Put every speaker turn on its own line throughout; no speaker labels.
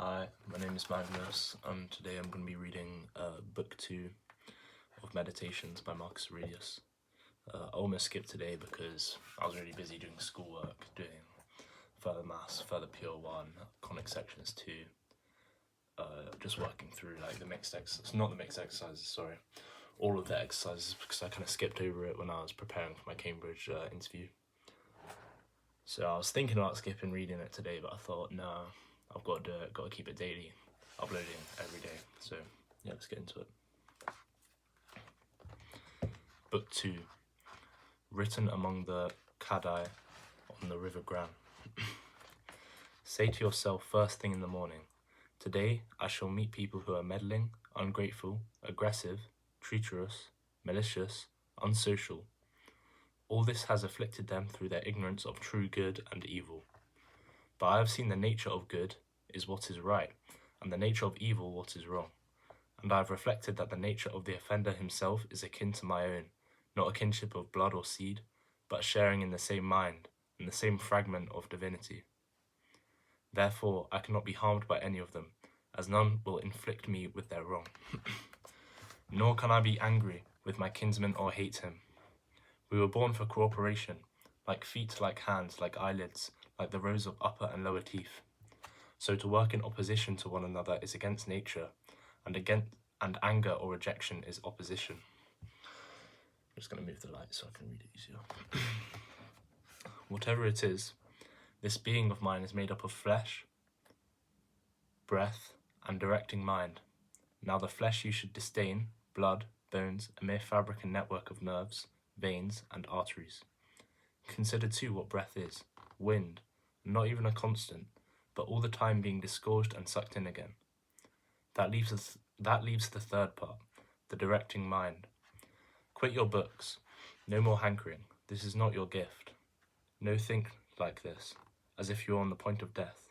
Hi, my name is Magnus, and today I'm going to be reading Book 2 of Meditations by Marcus Aurelius. I almost skipped today because I was really busy doing schoolwork, doing further maths, further pure 1, conic sections 2, just working through like the mixed exercises, not the mixed exercises, sorry, all of the exercises because I kind of skipped over it when I was preparing for my Cambridge interview. So I was thinking about skipping reading it today, but I thought, no, I've got to do it, got to keep it daily, uploading every day. So yeah, let's get into it. Book 2, written among the Kadai on the River Gran. Say to yourself first thing in the morning, today I shall meet people who are meddling, ungrateful, aggressive, treacherous, malicious, unsocial. All this has afflicted them through their ignorance of true good and evil. But I have seen the nature of good is what is right, and the nature of evil what is wrong. And I have reflected that the nature of the offender himself is akin to my own, not a kinship of blood or seed, but sharing in the same mind, and the same fragment of divinity. Therefore I cannot be harmed by any of them, as none will inflict me with their wrong. Nor can I be angry with my kinsman or hate him. We were born for cooperation, like feet, like hands, like eyelids, like the rows of upper and lower teeth. So to work in opposition to one another is against nature, and anger or rejection is opposition. I'm just going to move the light so I can read it easier. Whatever it is, this being of mine is made up of flesh, breath, and directing mind. Now the flesh you should disdain, blood, bones, a mere fabric and network of nerves, veins, and arteries. Consider too what breath is, wind, not even a constant, but all the time being disgorged and sucked in again. That leaves the third part, the directing mind. Quit your books. No more hankering. This is not your gift. No, think like this, as if you are on the point of death.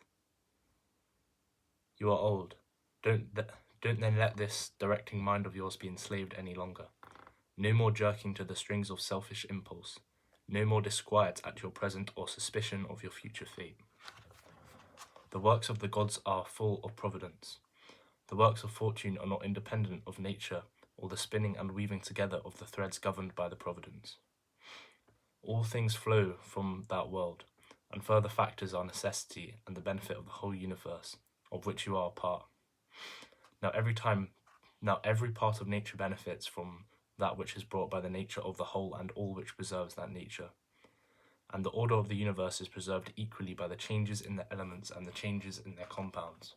You are old. Don't then let this directing mind of yours be enslaved any longer. No more jerking to the strings of selfish impulse. No more disquiet at your present or suspicion of your future fate. The works of the gods are full of providence. The works of fortune are not independent of nature or the spinning and weaving together of the threads governed by the providence. All things flow from that world, and further factors are necessity and the benefit of the whole universe, of which you are a part. Now every part of nature benefits from that which is brought by the nature of the whole and all which preserves that nature. And the order of the universe is preserved equally by the changes in the elements and the changes in their compounds.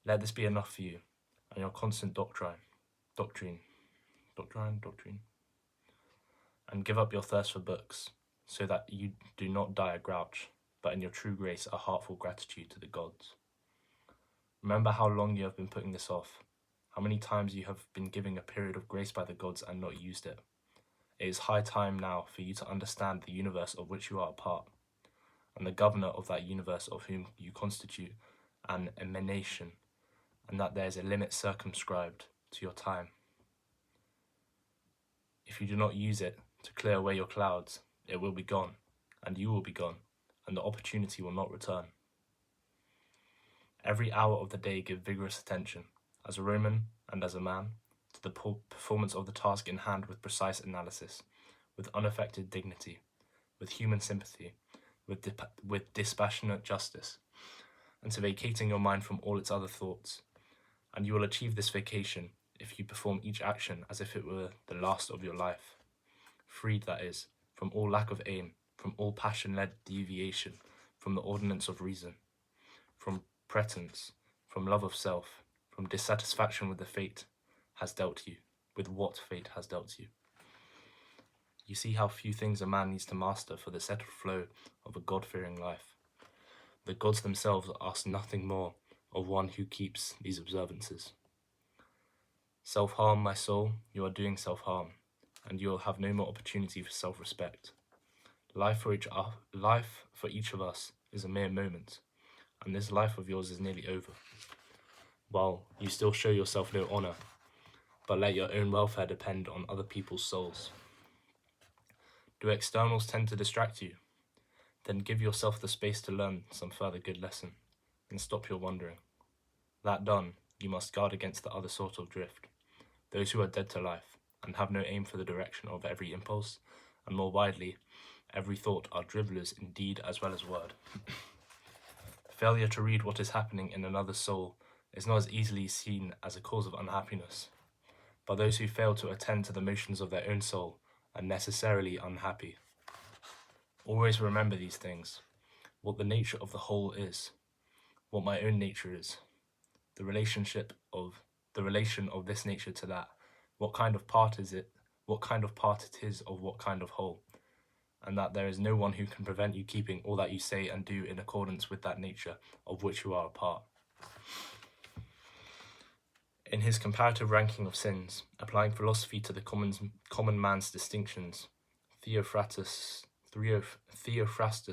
Let this be enough for you, and your constant doctrine, and give up your thirst for books, so that you do not die a grouch, but in your true grace a heartful gratitude to the gods. Remember how long you have been putting this off, how many times you have been given a period of grace by the gods and not used it. It is high time now for you to understand the universe of which you are a part, and the governor of that universe of whom you constitute an emanation, and that there is a limit circumscribed to your time. If you do not use it to clear away your clouds, it will be gone, and you will be gone, and the opportunity will not return. Every hour of the day give vigorous attention, as a Roman and as a man, to the performance of the task in hand with precise analysis, with unaffected dignity, with human sympathy, with dispassionate justice, and to vacating your mind from all its other thoughts. And you will achieve this vacation if you perform each action as if it were the last of your life, freed, that is, from all lack of aim, from all passion-led deviation, from the ordinance of reason, from pretense, from love of self, from dissatisfaction with the fate has dealt you, with what fate has dealt you. You see how few things a man needs to master for the settled flow of a God-fearing life. The gods themselves ask nothing more of one who keeps these observances. Self-harm, my soul, you are doing self-harm, and you will have no more opportunity for self-respect. Life for each of us is a mere moment, and this life of yours is nearly over. While you still show yourself no honour, but let your own welfare depend on other people's souls. Do externals tend to distract you? Then give yourself the space to learn some further good lesson. and stop your wandering. That done, you must guard against the other sort of drift, those who are dead to life, and have no aim for the direction of every impulse, and more widely, every thought are drivellers in deed as well as word. Failure to read what is happening in another's soul is not as easily seen as a cause of unhappiness, but those who fail to attend to the motions of their own soul are necessarily unhappy. Always remember these things, what the nature of the whole is, what my own nature is, the relation of this nature to that, what kind of part is it, what kind of part it is of what kind of whole, and that there is no one who can prevent you keeping all that you say and do in accordance with that nature of which you are a part. In his comparative ranking of sins, applying philosophy to the common man's distinctions, Theophrastus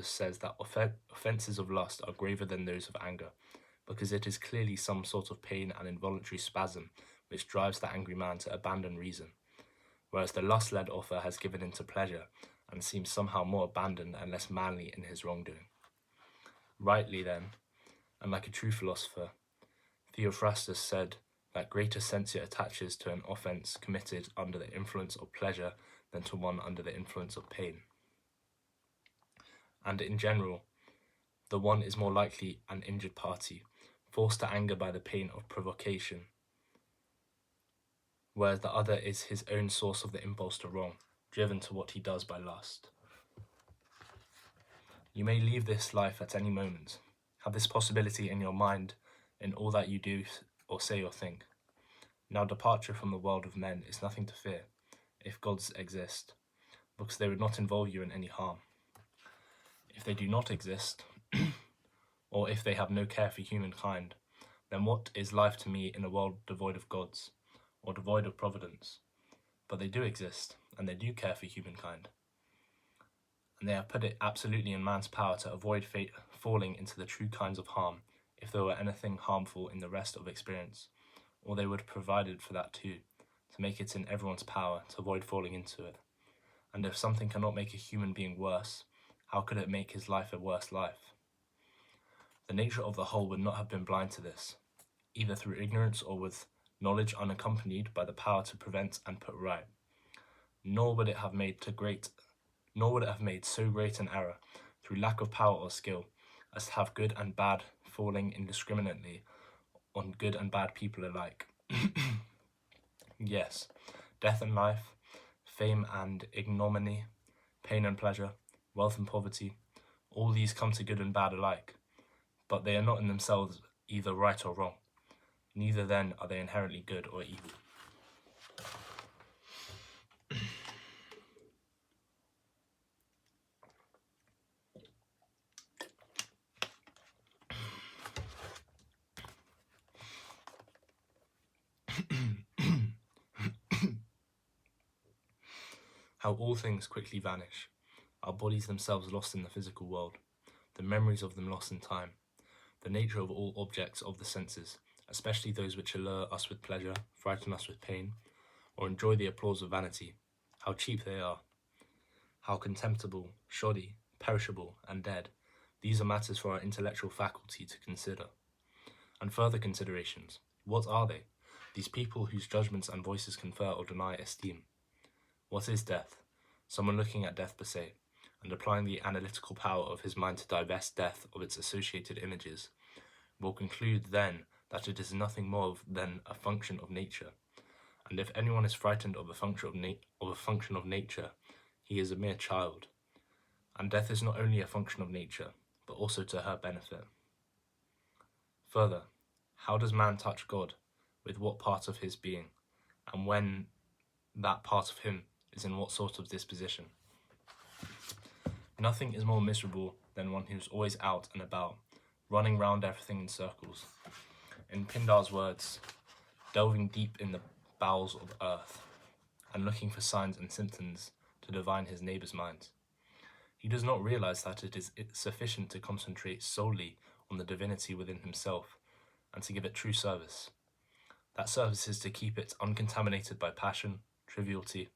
says that offences of lust are graver than those of anger, because it is clearly some sort of pain and involuntary spasm which drives the angry man to abandon reason, whereas the lust-led offer has given in to pleasure and seems somehow more abandoned and less manly in his wrongdoing. Rightly then, and like a true philosopher, Theophrastus said that greater censure attaches to an offence committed under the influence of pleasure than to one under the influence of pain. And in general, the one is more likely an injured party, forced to anger by the pain of provocation, whereas the other is his own source of the impulse to wrong, driven to what he does by lust. You may leave this life at any moment. Have this possibility in your mind in all that you do or say or think. Now departure from the world of men is nothing to fear, if gods exist, because they would not involve you in any harm. If they do not exist, or if they have no care for humankind, then what is life to me in a world devoid of gods, or devoid of providence? But they do exist, and they do care for humankind. And they have put it absolutely in man's power to avoid falling into the true kinds of harm, if there were anything harmful in the rest of experience, or they would have provided for that too, to make it in everyone's power to avoid falling into it. And if something cannot make a human being worse, how could it make his life a worse life? The nature of the whole would not have been blind to this, either through ignorance or with knowledge unaccompanied by the power to prevent and put right. Nor would it have made so great an error through lack of power or skill as to have good and bad falling indiscriminately on good and bad people alike. Yes, death and life, fame and ignominy, pain and pleasure, wealth and poverty, all these come to good and bad alike, but they are not in themselves either right or wrong. Neither then are they inherently good or evil. How all things quickly vanish, our bodies themselves lost in the physical world, the memories of them lost in time, the nature of all objects of the senses, especially those which allure us with pleasure, frighten us with pain, or enjoy the applause of vanity, how cheap they are, how contemptible, shoddy, perishable, and dead. These are matters for our intellectual faculty to consider. And further considerations, what are they? These people whose judgments and voices confer or deny esteem. What is death? Someone looking at death per se, and applying the analytical power of his mind to divest death of its associated images, will conclude then that it is nothing more than a function of nature. And if anyone is frightened of a function of nature, he is a mere child. And death is not only a function of nature, but also to her benefit. Further, how does man touch God? With what part of his being? And when that part of him is in what sort of disposition? Nothing is more miserable than one who is always out and about, running round everything in circles. In Pindar's words, delving deep in the bowels of earth, and looking for signs and symptoms to divine his neighbour's minds. He does not realize that it is sufficient to concentrate solely on the divinity within himself, and to give it true service. That service is to keep it uncontaminated by passion, triviality,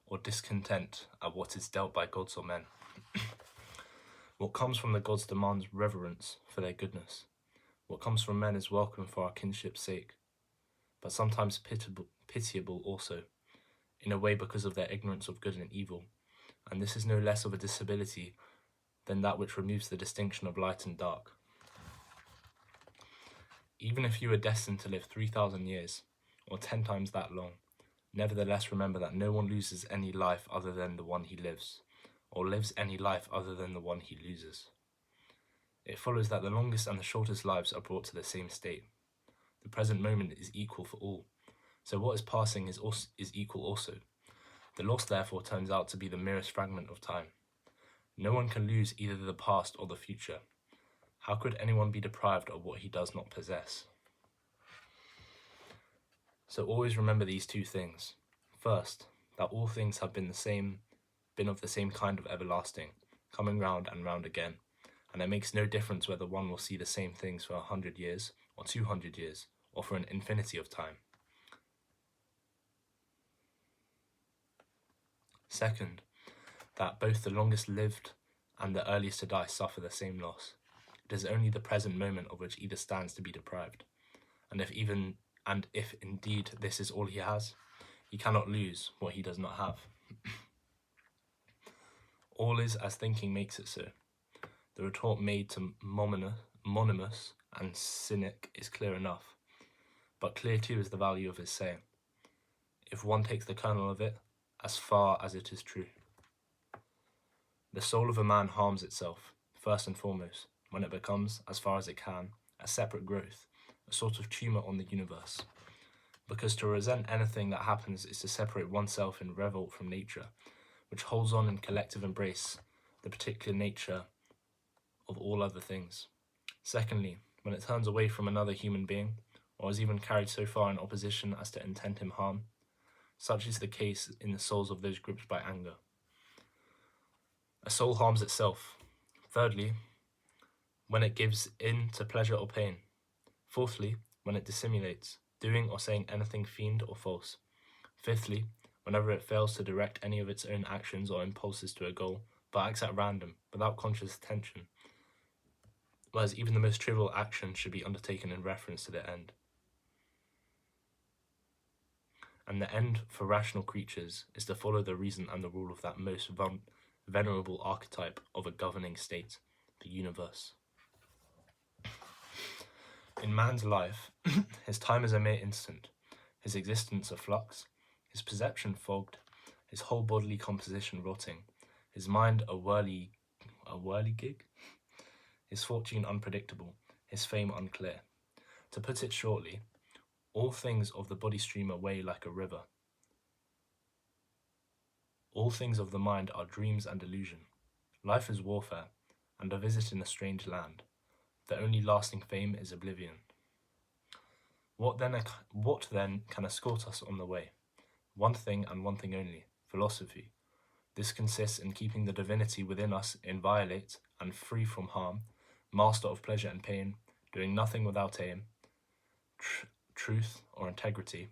or discontent at what is dealt by gods or men. What comes from the gods demands reverence for their goodness, What comes from men is welcome for our kinship's sake, but sometimes pitiable also, in a way because of their ignorance of good and evil, and this is no less of a disability than that which removes the distinction of light and dark. Even if you were destined to live 3,000 years, or 10 times that long, nevertheless remember that no one loses any life other than the one he lives, or lives any life other than the one he loses. It follows that the longest and the shortest lives are brought to the same state. The present moment is equal for all, so what is passing is equal also. The loss therefore turns out to be the merest fragment of time. No one can lose either the past or the future. How could anyone be deprived of what he does not possess? So always remember these two things. First, that all things have been of the same kind of everlasting, coming round and round again, and it makes no difference whether one will see the same things for 100 years, or 200 years, or for an infinity of time. Second, that both the longest lived and the earliest to die suffer the same loss. It is only the present moment of which either stands to be deprived, and if indeed this is all he has, he cannot lose what he does not have. All is as thinking makes it so. The retort made to Mononymous and Cynic is clear enough, but clear too is the value of his saying, if one takes the kernel of it, as far as it is true. The soul of a man harms itself, first and foremost, when it becomes, as far as it can, a separate growth, a sort of tumour on the universe. Because to resent anything that happens is to separate oneself in revolt from nature, which holds on in collective embrace the particular nature of all other things. Secondly, when it turns away from another human being, or is even carried so far in opposition as to intend him harm, such is the case in the souls of those gripped by anger. A soul harms itself. Thirdly, when it gives in to pleasure or pain. Fourthly, when it dissimulates, doing or saying anything feigned or false. Fifthly, whenever it fails to direct any of its own actions or impulses to a goal, but acts at random, without conscious attention, whereas even the most trivial action should be undertaken in reference to the end. And the end for rational creatures is to follow the reason and the rule of that most venerable archetype of a governing state, the universe. In man's life, his time is a mere instant, his existence a flux, his perception fogged, his whole bodily composition rotting, his mind a whirligig, his fortune unpredictable, his fame unclear. To put it shortly, all things of the body stream away like a river. All things of the mind are dreams and illusion. Life is warfare, and a visit in a strange land. The only lasting fame is oblivion. What then can escort us on the way? One thing and one thing only, philosophy. This consists in keeping the divinity within us inviolate and free from harm, master of pleasure and pain, doing nothing without aim, truth or integrity,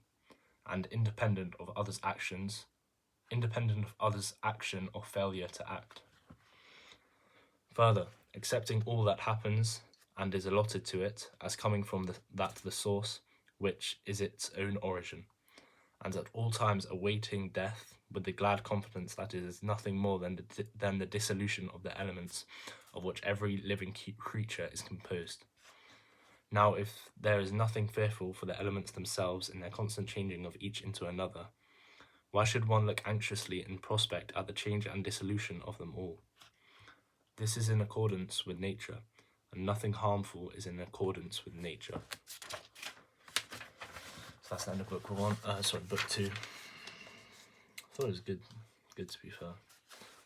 and independent of others' action or failure to act. Further, accepting all that happens and is allotted to it as coming from the source, which is its own origin, and at all times awaiting death with the glad confidence that it is nothing more than the dissolution of the elements of which every living creature is composed. Now, if there is nothing fearful for the elements themselves in their constant changing of each into another, why should one look anxiously in prospect at the change and dissolution of them all? This is in accordance with nature, and nothing harmful is in accordance with nature. So that's the end of book 2. I thought it was good to be fair.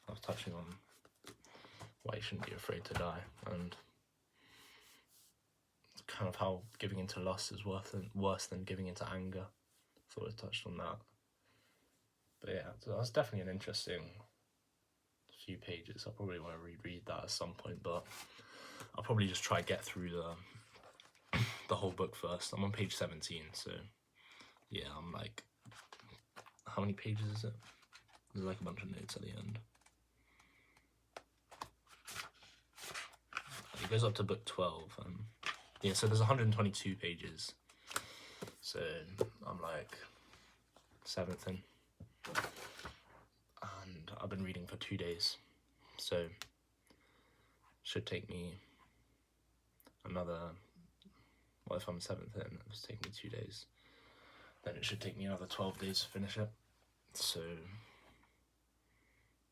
I was touching on why you shouldn't be afraid to die, and kind of how giving into lust is worse than giving into anger. Thought I touched on that. But yeah, so that's definitely an interesting few pages. I probably want to reread that at some point, but I'll probably just try to get through the whole book first. I'm on page 17, so yeah, I'm like, how many pages is it? There's like a bunch of notes at the end. It goes up to book 12, Yeah, so there's 122 pages. So I'm like 7th in. And I've been reading for 2 days. So should take me another, what if I'm 7th in? It's taking me 2 days. Then it should take me another 12 days to finish it. So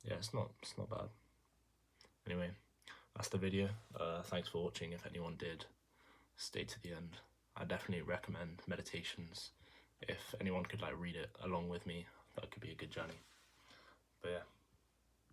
yeah, it's not bad. Anyway, that's the video. Thanks for watching. If anyone did stay to the end, I definitely recommend Meditations. If anyone could like read it along with me, that could be a good journey. But yeah.